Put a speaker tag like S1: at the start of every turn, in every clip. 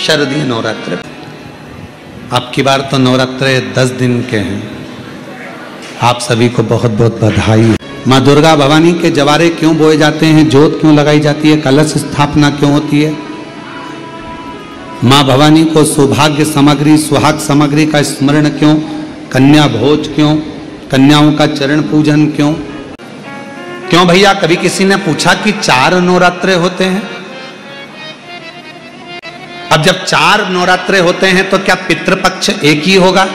S1: शारदीय नवरात्र। अब की बार तो नवरात्र 10 दिन के हैं। आप सभी को बहुत बहुत बधाई। माँ दुर्गा भवानी के जवारे क्यों बोए जाते हैं, जोत क्यों लगाई जाती है, कलश स्थापना क्यों होती है, माँ भवानी को सौभाग्य सामग्री सुहाग सामग्री का स्मरण क्यों, कन्या भोज क्यों, कन्याओं का चरण पूजन क्यों। क्यों भैया, कभी किसी ने पूछा कि 4 नवरात्रे होते हैं? अब जब 4 नवरात्रे होते हैं तो क्या पितृपक्ष एक ही होगा?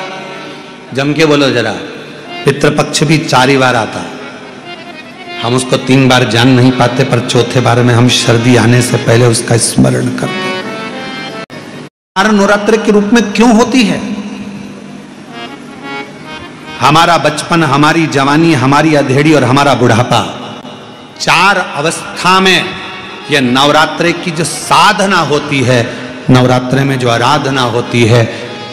S1: जम के बोलो जरा। पितृपक्ष भी 4 ही बार आता है। हम उसको 3 बार जान नहीं पाते, पर चौथे बार में हम सर्दी आने से पहले उसका स्मरण करते हैं। 4 नवरात्र के रूप में क्यों होती है? हमारा बचपन, हमारी जवानी, हमारी अधेड़ी और हमारा बुढ़ापा, 4 अवस्था में यह नवरात्रे की जो साधना होती है, नवरात्रे में जो आराधना होती है,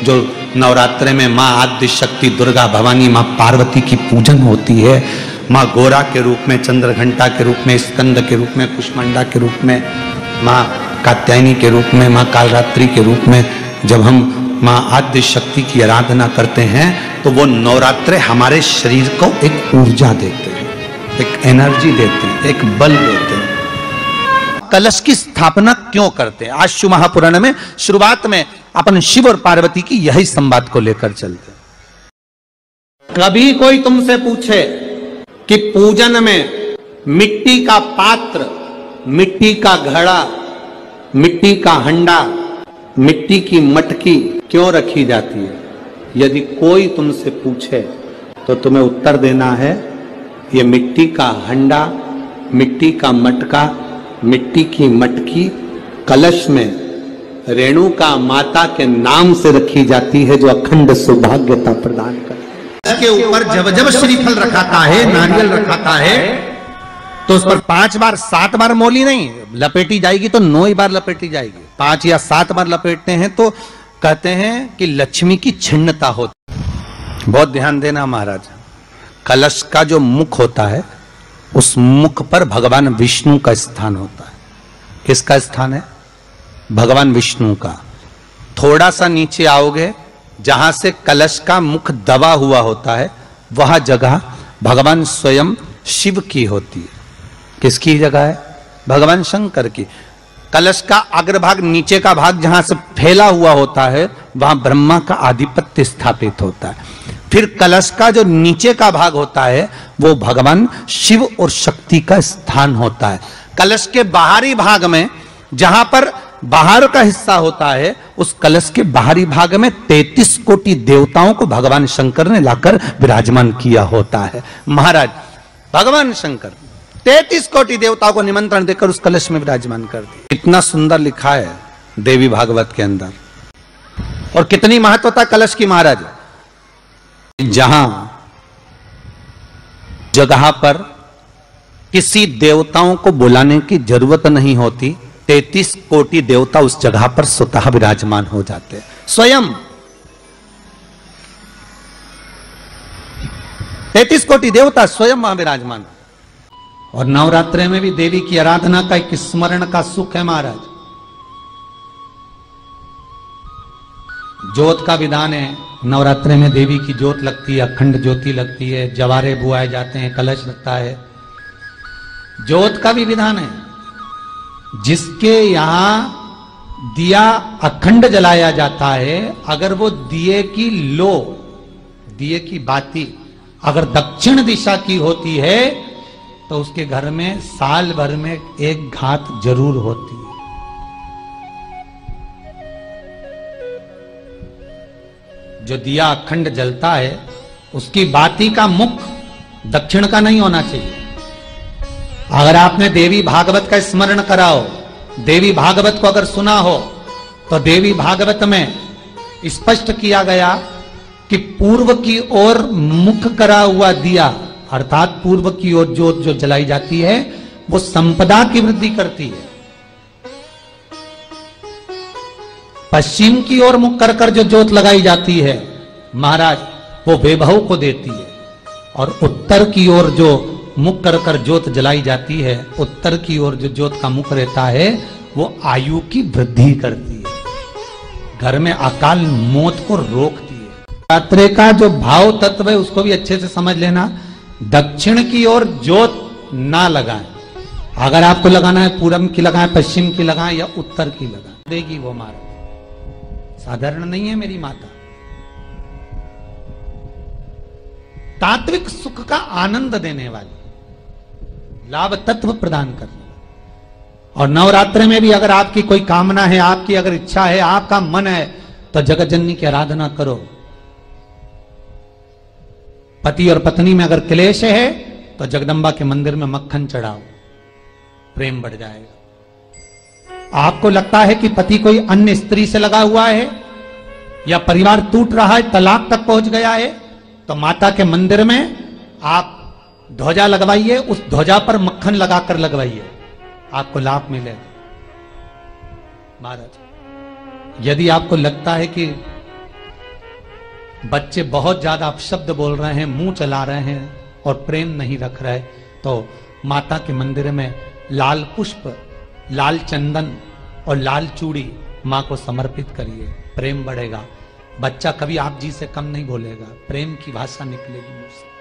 S1: जो नवरात्रे में माँ आद्य शक्ति दुर्गा भवानी माँ पार्वती की पूजन होती है, माँ गोरा के रूप में, चंद्रघंटा के रूप में, स्कंद के रूप में, कुष्मांडा के रूप में, माँ कात्यायनी के रूप में, माँ कालरात्रि के रूप में, जब हम माँ आद्य शक्ति की आराधना करते हैं तो वो नवरात्रे हमारे शरीर को एक ऊर्जा देते हैं, एक एनर्जी देते हैं, एक बल देते हैं। कलश की स्थापना क्यों करते हैं? आज शिव महापुराण में शुरुआत में अपन शिव और पार्वती की यही संवाद को लेकर चलते हैं। कभी कोई तुमसे पूछे कि पूजन में मिट्टी का पात्र, मिट्टी का घड़ा, मिट्टी का हंडा, मिट्टी की मटकी क्यों रखी जाती है, यदि कोई तुमसे पूछे तो तुम्हें उत्तर देना है, ये मिट्टी का हंडा, मिट्टी का मटका, मिट्टी की मटकी कलश में रेणुका माता के नाम से रखी जाती है, जो अखंड सौभाग्यता प्रदान करती है। इसके ऊपर जब जब श्रीफल रखाता है, नारियल रखाता है, तो उस पर 5 बार 7 बार मोली नहीं लपेटी जाएगी, तो 9 ही बार लपेटी जाएगी। 5 या 7 बार लपेटते हैं तो कहते हैं कि लक्ष्मी की छिन्नता होती है। बहुत ध्यान देना महाराज, कलश का जो मुख होता है, उस मुख पर भगवान विष्णु का स्थान होता है। किसका स्थान है? भगवान विष्णु का। थोड़ा सा नीचे आओगे, जहां से कलश का मुख दबा हुआ होता है, वह जगह भगवान स्वयं शिव की होती है। किसकी जगह है? भगवान शंकर की। कलश का अग्रभाग, नीचे का भाग जहां से फैला हुआ होता है, वहां ब्रह्मा का आधिपत्य स्थापित होता है। फिर कलश का जो नीचे का भाग होता है, वो भगवान शिव और शक्ति का स्थान होता है। कलश के बाहरी भाग में, जहां पर बाहर का हिस्सा होता है, उस कलश के बाहरी भाग में 33 कोटि देवताओं को भगवान शंकर ने लाकर विराजमान किया होता है। महाराज भगवान शंकर 33 कोटि देवताओं को निमंत्रण देकर उस कलश में विराजमान कर दिया। इतना सुंदर लिखा है देवी भागवत के अंदर। और कितनी महत्वता कलश की महाराज। जहां जगह पर किसी देवताओं को बुलाने की जरूरत नहीं होती, 33 कोटि देवता उस जगह पर स्वतः विराजमान हो जाते हैं। स्वयं 33 कोटि देवता स्वयं वहां विराजमान। और नवरात्रे में भी देवी की आराधना का एक स्मरण का सुख है महाराज। ज्योत का विधान है, नवरात्रे में देवी की ज्योत लगती है, अखंड ज्योति लगती है, जवारे बुआए जाते हैं, कलश लगता है। ज्योत का भी विधान है। जिसके यहां दिया अखंड जलाया जाता है, अगर वो दिए की लो, दिए की बाती अगर दक्षिण दिशा की होती है, तो उसके घर में साल भर में एक घात जरूर होती है। जो दिया अखंड जलता है, उसकी बाती का मुख दक्षिण का नहीं होना चाहिए। अगर आपने देवी भागवत का स्मरण कराओ, देवी भागवत को अगर सुना हो, तो देवी भागवत में स्पष्ट किया गया कि पूर्व की ओर मुख करा हुआ दिया, अर्थात पूर्व की ओर ज्योत जो जलाई जाती है, वो संपदा की वृद्धि करती है। पश्चिम की ओर मुख कर कर जो ज्योत लगाई जाती है महाराज, वो वैभव को देती है। और उत्तर की ओर जो मुख कर कर ज्योत जलाई जाती है, उत्तर की ओर जो ज्योत का मुख रहता है, वो आयु की वृद्धि करती है। घर में अकाल मौत को रोकती है। नवरात्रे का जो भाव तत्व है उसको भी अच्छे से समझ लेना। दक्षिण की ओर जोत ना लगाएं। अगर आपको लगाना है पूरब की लगाएं, पश्चिम की लगाएं या उत्तर की लगाएं, देगी वो मारा। साधारण नहीं है मेरी माता। तात्विक सुख का आनंद देने वाली, लाभ तत्व प्रदान करने वाली। और नवरात्रि में भी अगर आपकी कोई कामना है, आपकी अगर इच्छा है, आपका मन है, तो जगत जननी की आराधना करो। पति और पत्नी में अगर क्लेश है तो जगदम्बा के मंदिर में मक्खन चढ़ाओ, प्रेम बढ़ जाएगा। आपको लगता है कि पति कोई अन्य स्त्री से लगा हुआ है या परिवार टूट रहा है, तलाक तक पहुंच गया है, तो माता के मंदिर में आप ध्वजा लगवाइए, उस ध्वजा पर मक्खन लगाकर लगवाइए, आपको लाभ मिलेगा। महाराज, यदि आपको लगता है कि बच्चे बहुत ज्यादा अपशब्द बोल रहे हैं, मुंह चला रहे हैं और प्रेम नहीं रख रहे, तो माता के मंदिर में लाल पुष्प, लाल चंदन और लाल चूड़ी मां को समर्पित करिए, प्रेम बढ़ेगा। बच्चा कभी आप जी से कम नहीं बोलेगा, प्रेम की भाषा निकलेगी मुंह से।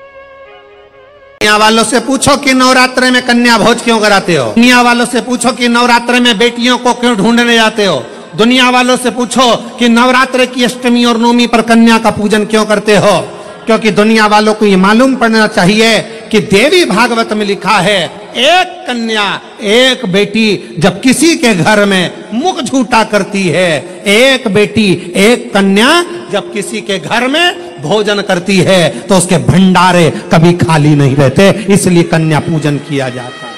S1: दुनिया वालों से पूछो कि नवरात्रि में कन्या भोज क्यों कराते हो। दुनिया वालों से पूछो कि नवरात्रि में बेटियों को क्यों ढूंढने जाते हो। दुनिया वालों से पूछो कि नवरात्रि की अष्टमी और नवमी पर कन्या का पूजन क्यों करते हो। क्योंकि दुनिया वालों को ये मालूम पड़ना चाहिए कि देवी भागवत में लिखा है, एक कन्या एक बेटी जब किसी के घर में मुख झूठा करती है, एक बेटी एक कन्या जब किसी के घर में भोजन करती है, तो उसके भंडारे कभी खाली नहीं रहते। इसलिए कन्या पूजन किया जाता है,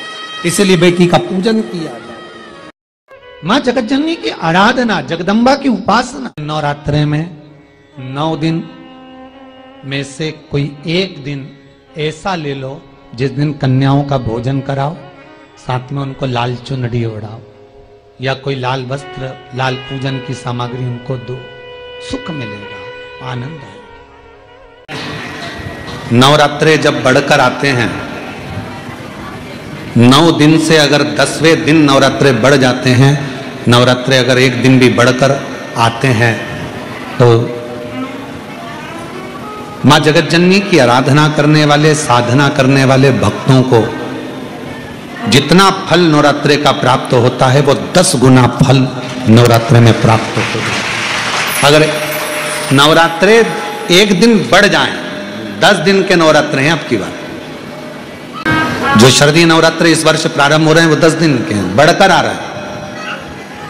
S1: इसलिए बेटी का पूजन किया जाता है। मां जगत जननी की आराधना, जगदम्बा की उपासना। नवरात्रि में 9 दिन में से कोई एक दिन ऐसा ले लो जिस दिन कन्याओं का भोजन कराओ, साथ में उनको लाल चुनरी ओढ़ाओ या कोई लाल वस्त्र, लाल पूजन की सामग्री उनको दो, सुख मिलेगा, आनंद आएगा। नवरात्रे जब बढ़कर आते हैं, 9 दिन से अगर 10वें दिन नवरात्रे बढ़ जाते हैं, नवरात्रे अगर एक दिन भी बढ़कर आते हैं, तो मां जगत जननी की आराधना करने वाले, साधना करने वाले भक्तों को जितना फल नवरात्रि का प्राप्त होता है, वो 10 गुना फल नवरात्रि में प्राप्त होता है। अगर नवरात्रे एक दिन बढ़ जाएं, 10 दिन के नवरात्रे हैं अब की बात। जो शारदीय नवरात्रे इस वर्ष प्रारंभ हो रहे हैं वो 10 दिन के हैं, बढ़कर आ रहा है।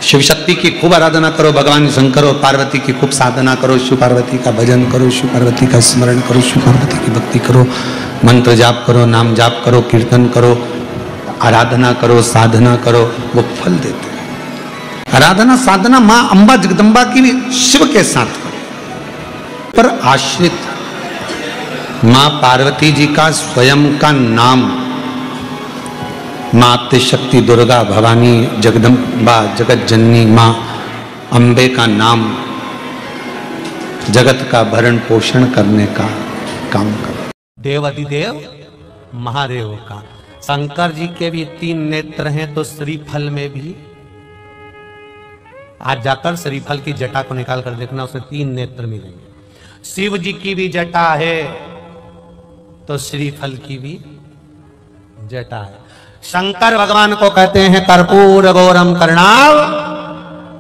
S1: शिव शक्ति की खूब आराधना करो, भगवान शंकर और पार्वती की खूब साधना करो, शिव पार्वती का भजन करो, शिव पार्वती का स्मरण करो, शिव पार्वती की भक्ति करो, मंत्र जाप करो, नाम जाप करो, कीर्तन करो, आराधना करो, साधना करो, वो फल देते हैं। आराधना साधना मां अंबा जगदम्बा की भी शिव के साथ पर आश्रित मां पार्वती जी का स्वयं का नाम, मां आद्यशक्ति दुर्गा भवानी जगदम्बा जगत जननी मां अंबे का नाम जगत का भरण पोषण करने का काम कर। देवाधिदेव महादेव का, शंकर जी के भी 3 नेत्र हैं, तो श्रीफल में भी आज जाकर श्रीफल की जटा को निकाल कर देखना, उसमें 3 नेत्र मिलेंगे। शिव जी की भी जटा है तो श्रीफल की भी जटा है। शंकर भगवान को कहते हैं कर्पूर गौरम कर्णाव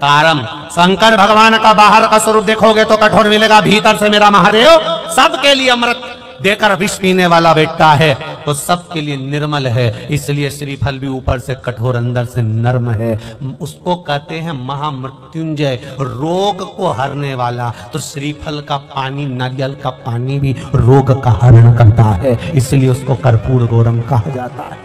S1: तारम। शंकर भगवान का बाहर का स्वरूप देखोगे तो कठोर मिलेगा, भीतर से मेरा महादेव सबके लिए अमृत देकर विष पीने वाला बेटा है, तो सबके लिए निर्मल है। इसलिए श्रीफल भी ऊपर से कठोर, अंदर से नर्म है। उसको कहते हैं महामृत्युंजय, रोग को हरने वाला। तो श्रीफल का पानी, नारियल का पानी भी रोग का हरण करता है, इसलिए उसको कर्पूर गौरम कहा जाता है।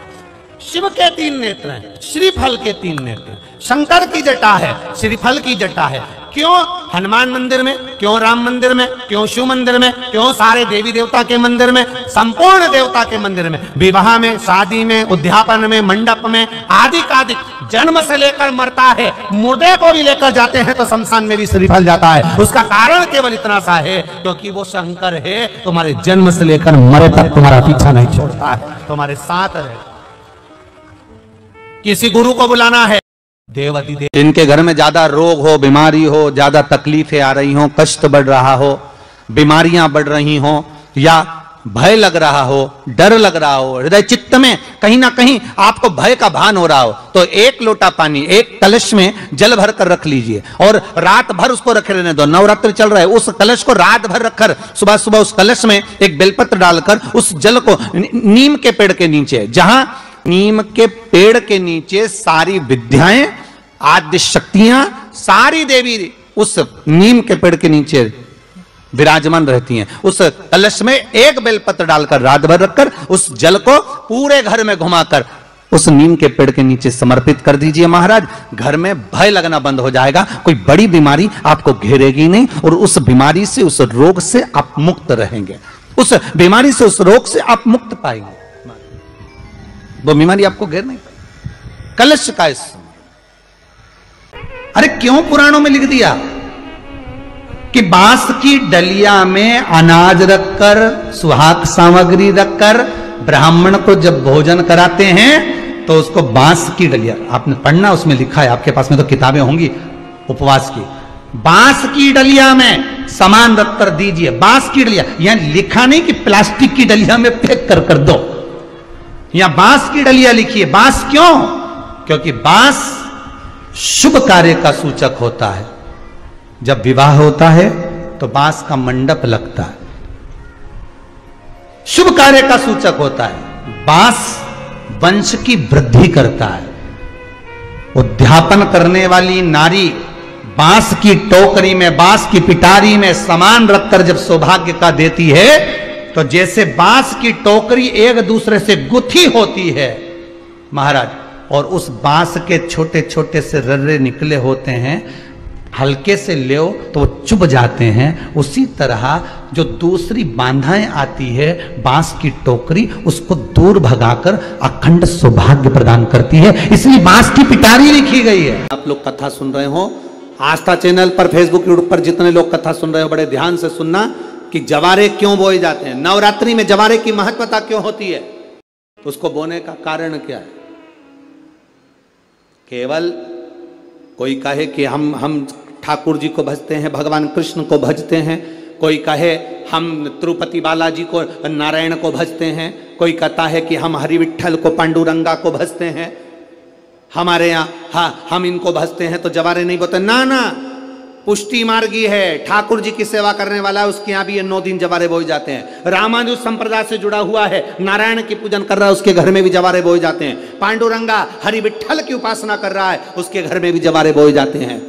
S1: शिव के 3 नेत्र हैं, श्रीफल के 3 नेत्र। शंकर की जटा है, श्रीफल की जटा है। क्यों हनुमान मंदिर में, क्यों राम मंदिर में, क्यों शिव मंदिर में, क्यों सारे देवी देवता के मंदिर में, संपूर्ण देवता के मंदिर में, विवाह में, शादी में, उद्यापन में, मंडप में, आदि कादि, जन्म से लेकर मरता है, मुर्दे को भी लेकर जाते हैं तो शमशान में भी श्रीफल जाता है। उसका कारण केवल इतना सा है, क्योंकि वो शंकर है, तुम्हारे जन्म से लेकर मरे तक तुम्हारा पीछा नहीं छोड़ता है, तुम्हारे साथ है। किसी गुरु को बुलाना है, देवाधिदेव जिनके घर में ज्यादा रोग हो, बीमारी हो, ज्यादा तकलीफें आ रही हो, कष्ट बढ़ रहा हो, बीमारियां बढ़ रही हो, या भय लग रहा हो, डर लग रहा हो, हृदय चित्त में कहीं ना कहीं आपको भय का भान हो रहा हो, तो एक लोटा पानी एक कलश में जल भर कर रख लीजिए और रात भर उसको रखे रहने दो। नवरात्र चल रहा है, उस कलश को रात भर रखकर सुबह सुबह उस कलश में एक बेलपत्र डालकर उस जल को नीम के पेड़ के नीचे, जहां नीम के पेड़ के नीचे सारी विद्याएं, आद्य शक्तियां, सारी देवी उस नीम के पेड़ के नीचे विराजमान रहती हैं, उस कलश में एक बेलपत्र डालकर रात भर रखकर उस जल को पूरे घर में घुमाकर उस नीम के पेड़ के नीचे समर्पित कर दीजिए महाराज। घर में भय लगना बंद हो जाएगा, कोई बड़ी बीमारी आपको घेरेगी नहीं और उस बीमारी से, उस रोग से आप मुक्त रहेंगे, उस बीमारी से, उस रोग से आप मुक्त पाएंगे, वो बीमारी आपको घेर नहीं पाएगी। कलश का इस, अरे क्यों पुराणों में लिख दिया कि बांस की डलिया में अनाज रखकर, सुहाग सामग्री रखकर ब्राह्मण को जब भोजन कराते हैं तो उसको बांस की डलिया, आपने पढ़ना, उसमें लिखा है, आपके पास में तो किताबें होंगी उपवास की, बांस की डलिया में सामान रखकर दीजिए। बांस की डलिया, यहां लिखा नहीं कि प्लास्टिक की डलिया में पैक कर दो, यहां बांस की डलिया लिखिए। बांस क्यों? क्योंकि बांस शुभ कार्य का सूचक होता है। जब विवाह होता है तो बांस का मंडप लगता है, शुभ कार्य का सूचक होता है। बांस वंश की वृद्धि करता है। उद्यापन करने वाली नारी बांस की टोकरी में, बांस की पिटारी में सामान रखकर जब सौभाग्य का देती है, तो जैसे बांस की टोकरी एक दूसरे से गुथी होती है महाराज, और उस बांस के छोटे छोटे से रर्रे निकले होते हैं, हल्के से ले तो वो चुभ जाते हैं, उसी तरह जो दूसरी बांधाएं आती है बांस की टोकरी, उसको दूर भगाकर अखंड सौभाग्य प्रदान करती है, इसलिए बांस की पिटारी लिखी गई है। आप लोग कथा सुन रहे हो, आस्था चैनल पर, फेसबुक, यूट्यूब पर जितने लोग कथा सुन रहे हो, बड़े ध्यान से सुनना कि जवारे क्यों बोए जाते हैं, नवरात्रि में जवारे की महत्वता क्यों होती है, तो उसको बोने का कारण क्या है। केवल कोई कहे कि हम ठाकुर जी को भजते हैं, भगवान कृष्ण को भजते हैं, कोई कहे हम तिरुपति बालाजी को, नारायण को भजते हैं, कोई कहता है कि हम हरि विट्ठल को, पांडुरंगा को भजते हैं, हमारे यहाँ हाँ हम इनको भजते हैं तो जवारे नहीं बोते। ना ना, पुष्टि मार्गी है, ठाकुर जी की सेवा करने वाला है, उसके यहाँ भी ये 9 दिन जवारे बोए जाते हैं। रामानुज संप्रदाय से जुड़ा हुआ है, नारायण की पूजन कर रहा है, उसके घर में भी जवारे बोए जाते हैं। पांडुरंगा हरि विट्ठल की उपासना कर रहा है, उसके घर में भी जवारे बोए जाते हैं।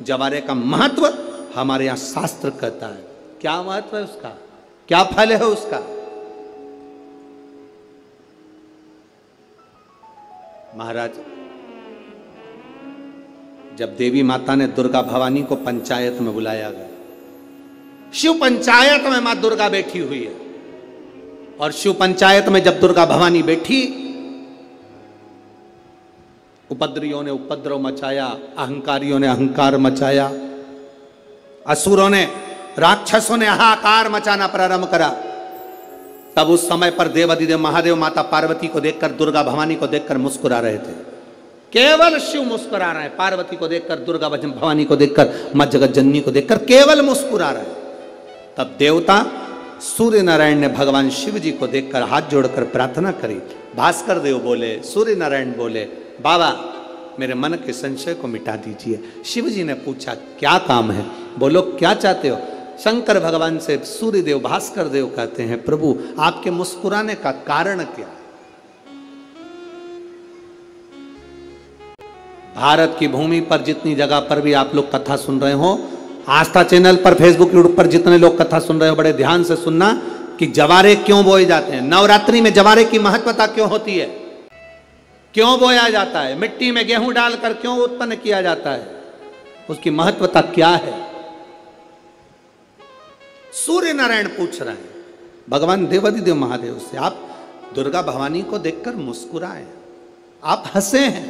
S1: जवारे का महत्व हमारे यहां शास्त्र कहता है। क्या महत्व है उसका, क्या फल है उसका। महाराज, जब देवी माता ने दुर्गा भवानी को पंचायत में बुलाया गया, शिव पंचायत में मां दुर्गा बैठी हुई है, और शिव पंचायत में जब दुर्गा भवानी बैठी, उपद्रवियों ने उपद्रव मचाया, अहंकारियों ने अहंकार मचाया, असुरों ने, राक्षसों ने हाहाकार मचाना प्रारंभ करा। तब उस समय पर देवाधिदेव महादेव माता पार्वती को देखकर, दुर्गा भवानी को देखकर मुस्कुरा रहे थे। केवल शिव मुस्कुरा रहे हैं, पार्वती को देखकर, दुर्गा भवानी को देखकर, मां जगत जननी को देखकर केवल मुस्कुरा रहे हैं। तब देवता सूर्य नारायण ने भगवान शिव जी को देखकर हाथ जोड़कर प्रार्थना करी। भास्कर देव बोले, सूर्य नारायण बोले, बाबा मेरे मन के संशय को मिटा दीजिए। शिव जी ने पूछा क्या काम है, बोलो क्या चाहते हो। शंकर भगवान से सूर्य देव, भास्कर देव कहते हैं, प्रभु आपके मुस्कुराने का कारण क्या। भारत की भूमि पर जितनी जगह पर भी आप लोग कथा सुन रहे हो, आस्था चैनल पर, फेसबुक, यूट्यूब पर जितने लोग कथा सुन रहे हो, बड़े ध्यान से सुनना कि जवारे क्यों बोए जाते हैं। नवरात्रि में जवारे की महत्वता क्यों होती है, क्यों बोया जाता है, मिट्टी में गेहूं डालकर क्यों उत्पन्न किया जाता है, उसकी महत्वता क्या है। सूर्य नारायण पूछ रहे हैं भगवान देवाधिदेव महादेव से, आप दुर्गा भवानी को देखकर मुस्कुराए, आप हंसे हैं,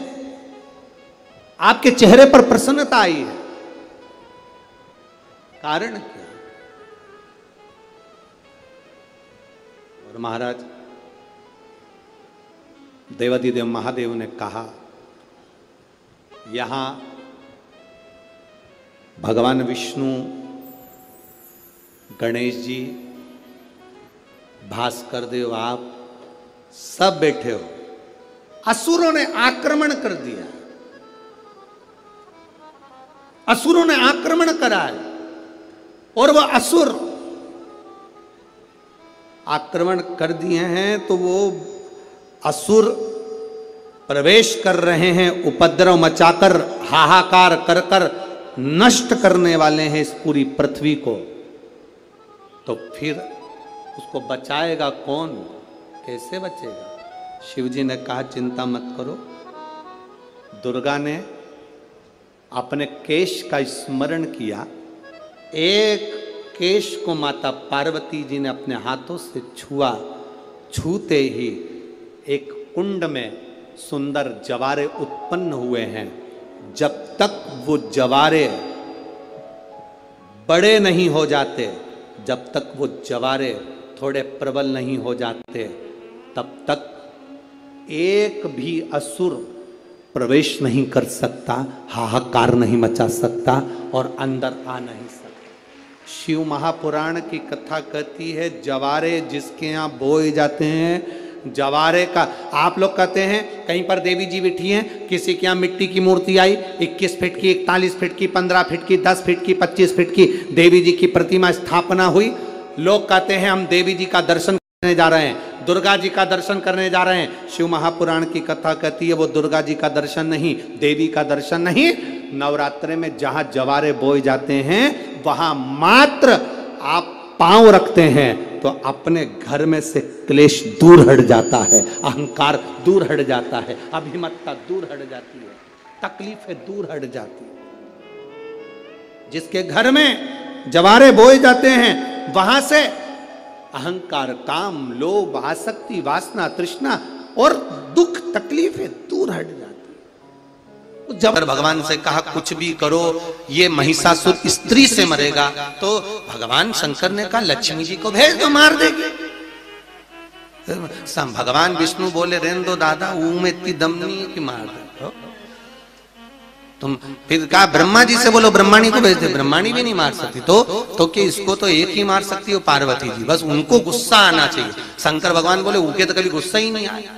S1: आपके चेहरे पर प्रसन्नता आई है, कारण क्या। और महाराज देवाधिदेव महादेव ने कहा, यहां भगवान विष्णु, गणेश जी, भास्कर देव, आप सब बैठे हो। असुरों ने आक्रमण कर दिया, असुरों ने आक्रमण करा है और वह असुर आक्रमण कर दिए हैं तो वो असुर प्रवेश कर रहे हैं, उपद्रव मचाकर, हाहाकार कर कर नष्ट करने वाले हैं इस पूरी पृथ्वी को। तो फिर उसको बचाएगा कौन, कैसे बचेगा? शिव जी ने कहा चिंता मत करो। दुर्गा ने अपने केश का स्मरण किया, एक केश को माता पार्वती जी ने अपने हाथों से छुआ, छूते ही एक कुंड में सुंदर जवारे उत्पन्न हुए हैं। जब तक वो जवारे बड़े नहीं हो जाते, जब तक वो जवारे थोड़े प्रबल नहीं हो जाते, तब तक एक भी असुर प्रवेश नहीं कर सकता, हाहाकार नहीं मचा सकता और अंदर आ नहीं सकता। शिव महापुराण की कथा कहती है, जवारे जिसके यहाँ बोए जाते हैं, जवारे का, आप लोग कहते हैं कहीं पर देवी जी बैठी हैं, किसी के यहाँ मिट्टी की मूर्ति आई, 21 फीट की, 41 फीट की, 15 फीट की, 10 फीट की, 25 फीट की देवी जी की प्रतिमा स्थापना हुई। लोग कहते हैं हम देवी जी का दर्शन करने जा रहे हैं, दुर्गा जी का दर्शन करने जा रहे हैं। शिव महापुराण की कथा कहती है वो दुर्गा जी का दर्शन नहीं, देवी का दर्शन नहीं। नवरात्रे में जहां जवारे बोए जाते हैं वहां मात्र आप पांव रखते हैं तो अपने घर में से क्लेश दूर हट जाता है, अहंकार दूर हट जाता है, अभिमतता दूर हट जाती है, तकलीफें दूर हट जाती है। जिसके घर में जवारे बोए जाते हैं वहां से अहंकार, काम, लोभ, आसक्ति, वासना, तृष्णा और दुख, तकलीफें दूर हट जाती। जब भगवान से कहा कुछ भी करो ये महिषासुर स्त्री से मरेगा, तो भगवान शंकर ने कहा लक्ष्मी जी को भेज दो, मार देगी। भगवान विष्णु बोले रहने दो दादा, ऊ में इतनी दम नहीं है कि मार दो। तुम फिर कहा ब्रह्मा जी से बोलो, ब्रह्माणी को भेज दे, ब्रह्माणी भी नहीं मार सकती। तो कि इसको तो एक ही मार सकती हो, पार्वती जी, बस उनको गुस्सा आना चाहिए। शंकर भगवान बोले उनके तो कभी गुस्सा ही नहीं आया,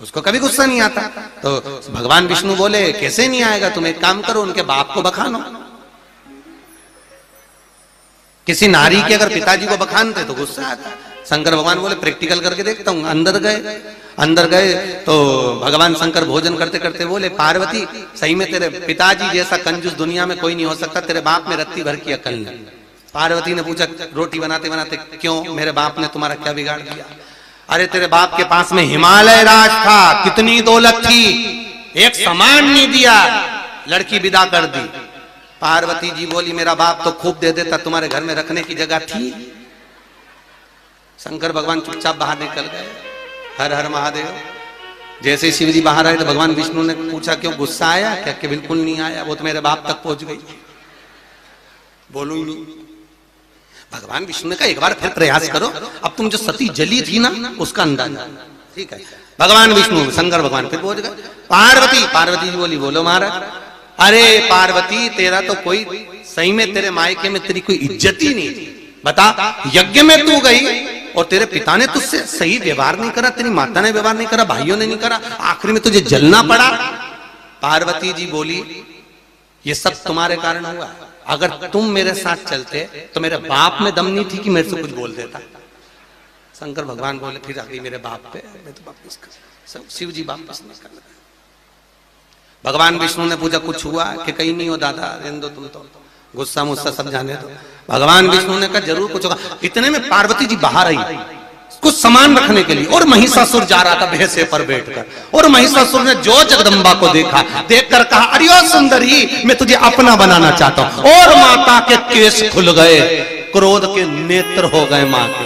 S1: उसको कभी गुस्सा नहीं आता। तो भगवान विष्णु बोले कैसे नहीं आएगा, तुम एक काम करो उनके बाप को बखानो। किसी नारी के अगर पिताजी को बखानते तो गुस्सा आता। शंकर भगवान बोले प्रैक्टिकल करके देखता हूं। अंदर गए तो भगवान शंकर भोजन करते करते बोले पार्वती सही में तेरे पिताजी जैसा कंजूस दुनिया में कोई नहीं हो सकता, तेरे बाप में रत्ती भर की अकल नहीं। पार्वती ने पूछा रोटी बनाते बनाते क्यों, मेरे बाप ने तुम्हारा क्या बिगाड़ दिया? अरे तेरे बाप के पास में हिमालय राज था, कितनी दौलत थी, एक सामान नहीं दिया, लड़की विदा कर दी। पार्वती जी बोली मेरा बाप तो खूब दे देता, तुम्हारे घर में रखने की जगह थी? शंकर भगवान चुपचाप बाहर निकल गए। हर हर महादेव। जैसे शिव जी बाहर आए तो भगवान विष्णु ने पूछा क्यों, गुस्सा आया क्या? कि बिल्कुल नहीं आया, वो तो मेरे बाप तक पहुंच गई, बोलू ही नहीं। भगवान विष्णु ने कहा एक बार फिर प्रयास करो, अब तुम जो सती जली थी ना उसका अंदाजा। ठीक है, भगवान विष्णु शंकर भगवान फिर पहुंच गए। पार्वती जी बोली बोलो महाराज। अरे पार्वती तेरा तो कोई सही में तेरे मायके में तेरी कोई इज्जत ही नहीं थी। बता, यज्ञ में तू गई और तेरे पिता ने तुझसे सही व्यवहार नहीं करा, तेरी माता ने व्यवहार नहीं करा, भाइयों ने नहीं करा, आखिर में तुझे जलना पड़ा। पार्वती जी बोली ये सब तुम्हारे कारण हुआ, अगर तुम मेरे साथ चलते तो मेरे बाप में दम नहीं थी कि मेरे से कुछ बोल देता। शंकर भगवान बोले फिर आ गई मेरे बाप पे, मैं तो वापस कर। शिव जी वापस नहीं कर। भगवान विष्णु ने पूछा कुछ हुआ कि कहीं नहीं हो दादा, रहने दो, तुम तो गुस्सा मुस्सा सब जाने दो। भगवान विष्णु ने कहा जरूर कुछ होगा। इतने में पार्वती जी बाहर आई कुछ सामान रखने के लिए, और महिषासुर जा रहा था भैंसे पर बैठकर, और महिषासुर ने जो जगदम्बा को देखा, देखकर कहा अरे ओ सुंदरी मैं तुझे अपना बनाना चाहता हूं। और माता के केस खुल गए, क्रोध के नेत्र हो गए मां के,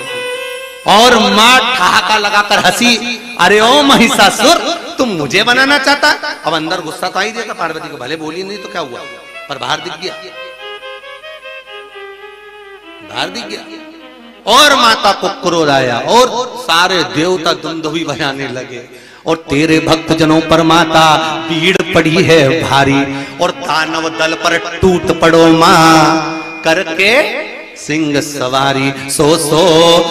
S1: और मां ठहाका लगाकर हंसी, अरे ओ महिषासुर तुम मुझे बनाना चाहता? अब अंदर गुस्सा तो आई देगा पार्वती को, भले बोली नहीं तो क्या हुआ, पर बाहर दिख गया, बाहर दिख गया। और माता को क्रोध आया और सारे देवता दुंदुभी बजाने लगे, और तेरे भक्त जनों पर माता पीड़ पड़ी है भारी, और दानव दल पर टूट पड़ो मां करके सिंह सवारी। सो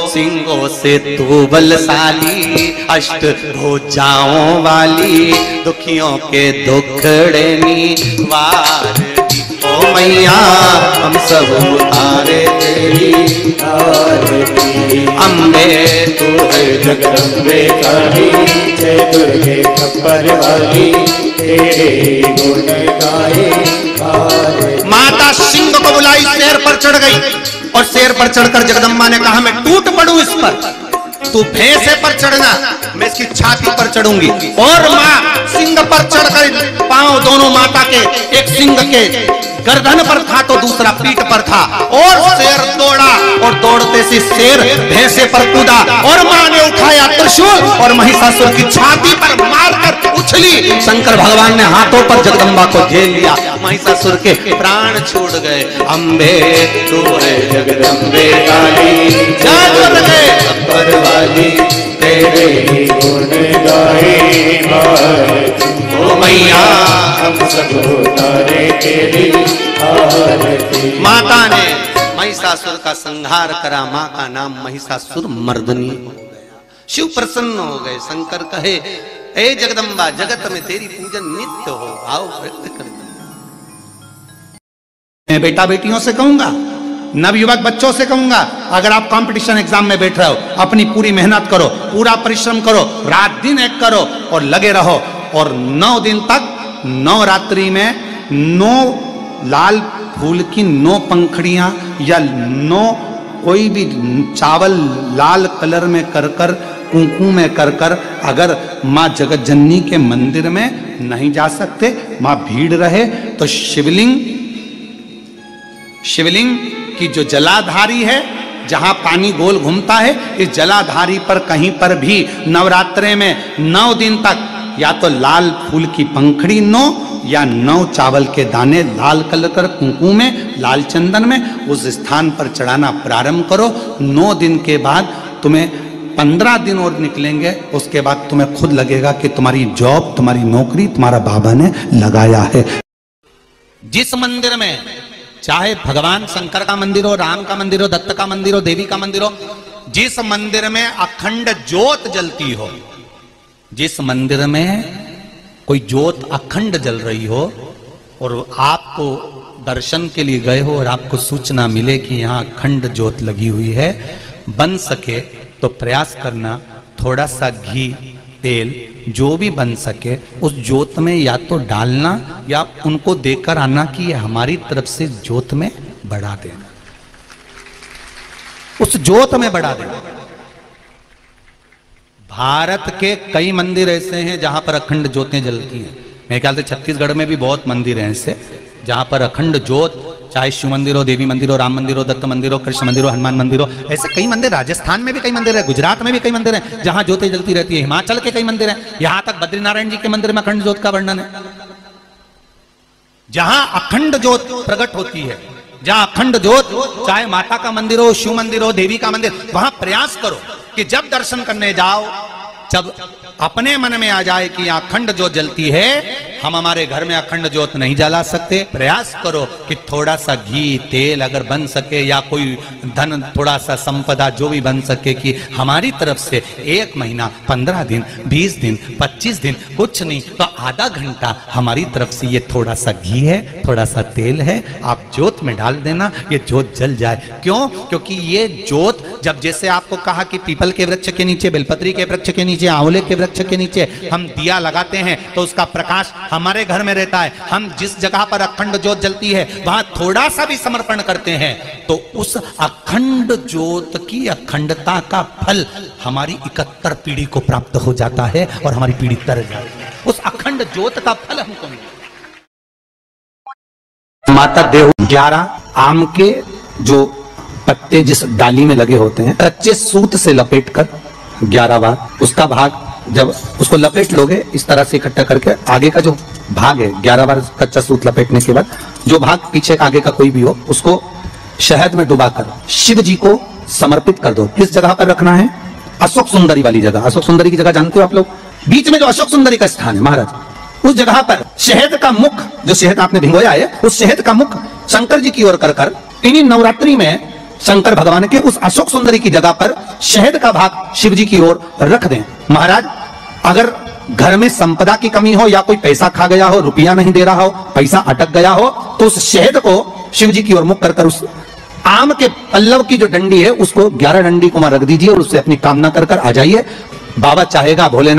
S1: सिंहों से तू बलशाली, अष्ट भुजाओं वाली, दुखियों के दुखड़े निवार। ओ मैया हम सब उतारे तेरी आरती, अम्बे तू है जगदम्बे काली, जय दुर्गे खप्पर वाली, तेरे गुण गाए। माता सिंह को बुलाई, शेर पर चढ़ गई, और शेर पर चढ़कर जगदम्बा ने कहा मैं टूट पड़ूं इस पर, तू भैंसे पर चढ़ना, मैं इसकी छाती पर चढ़ूंगी। और मां सिंह पर चढ़कर, पांव दोनों माता के, एक सिंह के गर्दन पर था तो दूसरा पीठ पर था, और शेर दौड़ा, और दौड़ते से शेर भैंसे पर कूदा, और मां ने उठाया त्रिशूल और महिषासुर की छाती पर मारकर उछली। शंकर भगवान ने हाथों पर जगदम्बा को झेल लिया, महिषासुर के प्राण छूट गए। अम्बे तू है जगदम्बे काली, जय दुर्गे खप्पर वाली, तेरे ही गुण गाए। ओ मैया हम सब उतारे तेरी आरती। माता ने महिषासुर का संहार करा, मां का नाम महिषासुर मर्दनी हो गया। शिव प्रसन्न हो गए। शंकर कहे ए जगदम्बा, जगत में तेरी पूजन नित्य हो, आओ व्यक्त कर दो। मैं बेटा बेटियों से कहूंगा, नवयुवक बच्चों से कहूंगा, अगर आप कंपटीशन एग्जाम में बैठ रहे हो, अपनी पूरी मेहनत करो, पूरा परिश्रम करो, रात दिन एक करो और लगे रहो, और 9 दिन तक नवरात्रि में 9 लाल फूल की 9 पंखड़ियां या 9 कोई भी चावल लाल कलर में कर कर, कुंकू में कर कर, अगर माँ जगत जननी के मंदिर में नहीं जा सकते, माँ भीड़ रहे तो शिवलिंग की जो जलाधारी है, जहां पानी गोल घूमता है, इस जलाधारी पर कहीं पर भी नवरात्रे में 9 दिन तक या तो लाल फूल की पंखड़ी 9 या 9 चावल के दाने लाल कलर कर कुंकू में, लाल चंदन में उस स्थान पर चढ़ाना प्रारंभ करो। 9 दिन के बाद तुम्हें 15 दिन और निकलेंगे, उसके बाद तुम्हें खुद लगेगा कि तुम्हारी जॉब, तुम्हारी नौकरी तुम्हारा बाबा ने लगाया है। जिस मंदिर में, चाहे भगवान शंकर का मंदिर हो, राम का मंदिर हो, दत्त का मंदिर हो, देवी का मंदिर हो, जिस मंदिर में अखंड ज्योत जलती हो, जिस मंदिर में कोई ज्योत अखंड जल रही हो, और आपको दर्शन के लिए गए हो और आपको सूचना मिले कि यहाँ अखंड ज्योत लगी हुई है, बन सके तो प्रयास करना, थोड़ा सा घी, तेल, जो भी बन सके उस ज्योत में या तो डालना या उनको देकर आना कि ये हमारी तरफ से ज्योत में बढ़ा देना, उस ज्योत में बढ़ा देना। भारत के कई मंदिर ऐसे हैं जहां पर अखंड ज्योतें जलती हैं। मेरे ख्याल से छत्तीसगढ़ में भी बहुत मंदिर हैं ऐसे, जहां पर अखंड ज्योत, चाहे शिव मंदिर हो, देवी मंदिर हो, राम मंदिर हो, दत्त मंदिर हो, कृष्ण मंदिर हो, हनुमान मंदिर हो, ऐसे कई मंदिर। राजस्थान में भी कई मंदिर है, गुजरात में भी कई मंदिर हैं जहां ज्योतें जलती रहती है, हिमाचल के कई मंदिर हैं, यहां तक बद्रीनारायण जी के मंदिर में अखंड ज्योत का वर्णन है। जहां अखंड ज्योत प्रकट होती है, जहां अखंड ज्योत, चाहे माता का मंदिर हो, शिव मंदिर हो, देवी का मंदिर, वहां प्रयास करो कि जब दर्शन करने जाओ, जब अपने मन में आ जाए कि अखंड ज्योत जलती है, हम हमारे घर में अखंड ज्योत नहीं जला सकते, प्रयास करो कि थोड़ा सा घी, तेल अगर बन सके, या कोई धन, थोड़ा सा संपदा जो भी बन सके, कि हमारी तरफ से 1 महीना, 15 दिन, 20 दिन, 25 दिन, कुछ नहीं तो आधा घंटा हमारी तरफ से ये थोड़ा सा घी है, थोड़ा सा तेल है, आप ज्योत में डाल देना, ये ज्योत जल जाए। क्यों? क्योंकि ये ज्योत, जब जैसे आपको कहा कि पीपल के वृक्ष के नीचे, बेलपत्री के वृक्ष के नीचे, आंवले के वृक्ष के नीचे हम दिया लगाते हैं तो उसका प्रकाश हमारे घर में रहता है। हम जिस जगह पर अखंड ज्योत जलती है वहां थोड़ा सा भी समर्पण करते हैं तो उस अखंड ज्योत की अखंडता का फल हमारी 71 पीढ़ी को प्राप्त हो जाता है और हमारी पीढ़ी तर जाती है। उस अखंड ज्योत का फल हमको मिलता है। माता देव 11 आम के जो पत्ते जिस डाली में लगे होते हैं, कच्चे सूत से लपेटकर 11 बार, उसका भाग जब उसको लपेट लोगे इस तरह से इकट्ठा करके, आगे का जो भाग है 11 बार कच्चा सूत लपेटने के बाद जो भाग पीछे आगे का कोई भी हो उसको शहद में डुबाकर शिव जी को समर्पित कर दो। किस जगह पर रखना है? अशोक सुंदरी वाली जगह। अशोक सुंदरी की जगह जानते हो आप लोग? बीच में जो अशोक सुंदरी का स्थान है महाराज, उस जगह पर शहद का मुख, जो शहद आपने भिगोया है, उस शहद का मुख शंकर जी की ओर कर कर इन्हीं नवरात्रि में शंकर भगवान के उस अशोक सुंदरी की जगह पर शहद का भाग शिव जी की ओर रख दें। महाराज अगर घर में संपदा की कमी हो या कोई पैसा खा गया हो, रुपया नहीं दे रहा हो, पैसा अटक गया हो, तो उस शहद को शिव जी की ओर मुख कर कर उस आम के पल्लव की जो डंडी है उसको 11 डंडी को वहां रख दीजिए और उससे अपनी कामना कर कर आ जाइए। बाबा चाहेगा भोलेनाथ